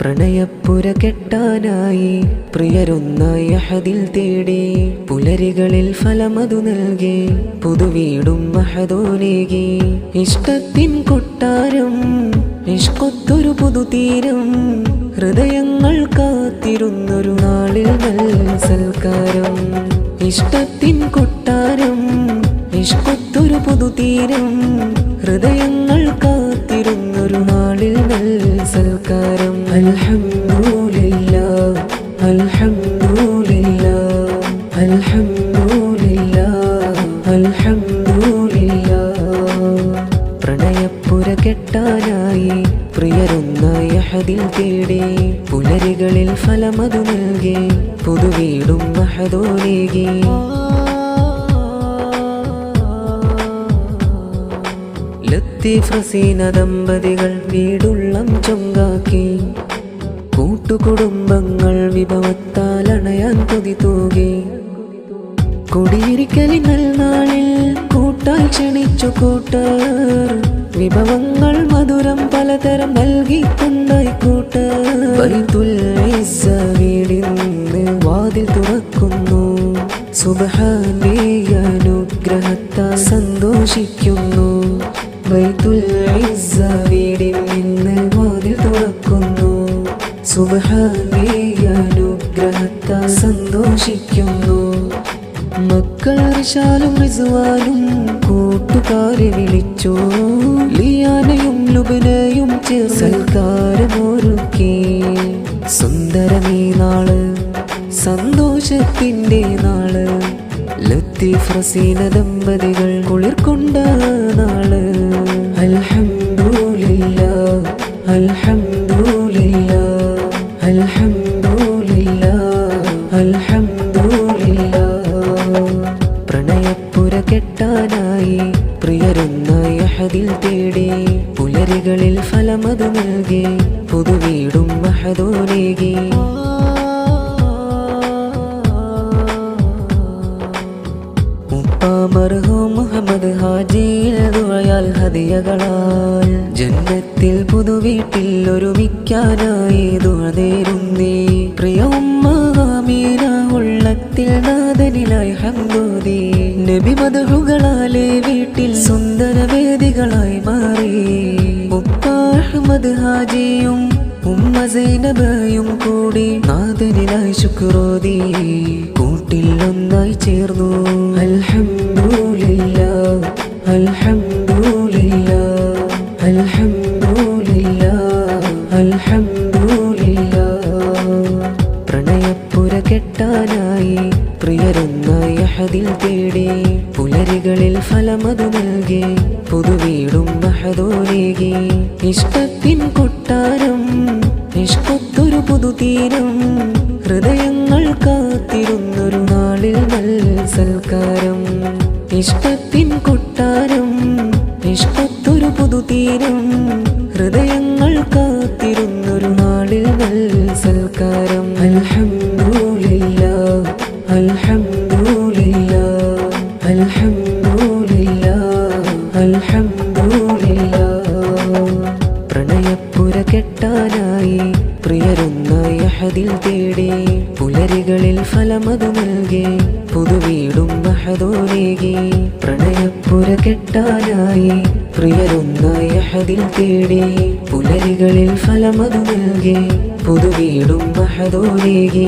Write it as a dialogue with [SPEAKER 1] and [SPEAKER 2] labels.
[SPEAKER 1] പ്രണയപ്പുര കെട്ടാനായി പ്രിയരൊന്നായി അഹദിൽ തേടി പുലരികളിൽ ഫലമതു നൽകി പുതുവീടും മഹദോനേകി ഇഷ്ടത്തിൻ കൊട്ടാരം ഇഷ്കൊത്തൊരു പുതുതീരം ഹൃദയങ്ങൾ കാത്തിരുന്നൊരു നാളിൽ നല്ല സൽക്കാരം ഇഷ്ടത്തിൻ കൊട്ടാരം ഇഷ്കൊത്തൊരു പുതുതീരം ഹൃദയങ്ങൾ കാത്തിരുന്നൊരു നാളിൽ നല്ല സൽക്കാരം അൽഹംദുലില്ലാഹ് അൽഹംദുലില്ലാഹ് അൽഹംദുലില്ലാഹ് അൽഹംദുലില്ലാഹ് പ്രണയപ്പുര കെട്ടാനായി പ്രിയരൊന്നായി അഹദിൽ തേടി പുലരികളിൽ ഫലമതു നൽകി പുതുവീടും മഹദോനേകി ലത്തീഫ് റസീന ദമ്പതികൾ വീടുള്ളം ചൊങ്കാക്കി കൂട്ടുകുടുംബങ്ങൾ വിഭവത്താൽ അണയാൻ കൊതി തൂകി കുടിയിരിക്കലിനൽ നാളിൽ കൂട്ടായി ക്ഷണിച്ചു കൂട്ടർ വിഭവങ്ങൾ മധുരം പലതരം നൽകിക്കൊണ്ടായി കൂട്ടർ ബൈത്തുൽ ഇസ്സ വീടിന്ന് വാതിൽ തുറക്കുന്നു സുബ്ഹാന്റെ അനുഗ്രഹത്താൽ സന്തോഷിക്കുന്നു ബൈത്തുൽ ഇസ്സ വീടിൽ നിന്ന് വാതിൽ തുറക്കുന്നു സുബ്ഹാന്റെ അനുഗ്രഹത്താൽ സന്തോഷിക്കുന്നു മക്കൾ റിശാലും റിസ്വാനും കൂട്ടുകാരെ വിളിച്ചു ലിയാനയും ലുബനയും ചേർന്ന് സൽക്കാരമൊരുക്കി സുന്ദരമീ നാള് സന്തോഷത്തിന്റെ നാള് ലത്തീഫ് റസീന ദമ്പതികൾ കുളിർക്കൊണ്ട നാള് അൽഹംദുലില്ലാഹ് അൽഹംദുലില്ലാഹ് അൽഹംദുലില്ലാഹ് അൽഹംദുലില്ലാഹ് പ്രണയപ്പുര കെട്ടാനായി പ്രിയരൊന്നായി അഹദിൽ തേടി പുലരികളിൽ ഫലമതു നൽകി പുതുവീടും മഹദോനേകി മർഹൂം മുഹമ്മദ് ഹാജിയിൽ ദുആയാൽ ഹദിയകളാൽ ജന്നത്തിൽ പുതുവീട്ടിൽ ഒരുമിക്കാനായി ദുആ നേരുന്നേ പ്രിയ ഉമ്മ ആമീന ഉള്ളത്തിൽ നാദനിലായി ഹംദോദി നബി മദ്ഹുകളാലെ വീട്ടിൽ സുന്ദര വേദികളായി മാറി ഉപ്പ അഹ്മദ് ഹാജിയും ഉമ്മ സൈനബയും കൂടി നാദനിലായി ശുക്രോദി കൂട്ടിൽ ഒന്നായി ചേർന്നു അൽഹംദുലില്ലാഹ് അൽഹംദുലില്ലാഹ് അൽഹംദുലില്ലാഹ് അൽഹംദുലില്ലാഹ് പ്രണയപ്പുര കെട്ടാനായി പ്രിയരൊന്നായി അഹദിൽ തേടി പുലരികളിൽ ഫലമതു നൽകി പുതുവീടും മഹദോനേകി ഇഷ്ടത്തിൻ കൊട്ടാരം ഇഷ്കൊത്തൊരു പുതുതീരം ഹൃദയങ്ങൾ കാത്തിരുന്നൊരു നാളിൽ നല്ല സൽക്കാരം ഇഷ്ടത്തിൻ കൊട്ടാരം ഇഷ്കൊത്തൊരു പുതുതീരം ഹൃദയങ്ങൾ കാത്തിരുന്നൊരു നാളിൽ നല്ല സൽക്കാരം അൽഹംദുലില്ലാഹ് അൽഹംദുലില്ലാഹ് അൽഹംദുലില്ലാഹ് അൽഹംദുലില്ലാഹ് പ്രണയപ്പുര കെട്ടാനായി പ്രിയരൊന്നായി അഹദിൽ തേടി പുലരികളിൽ ഫലമതു നൽകി പുതുവീടും മഹദോനേകി പ്രണയപ്പുര കെട്ടാനായി പ്രിയരൊന്നായി അഹദിൽ തേടി പുലരികളിൽ ഫലമതു നൽകി പുതുവീടും മഹദോനേകി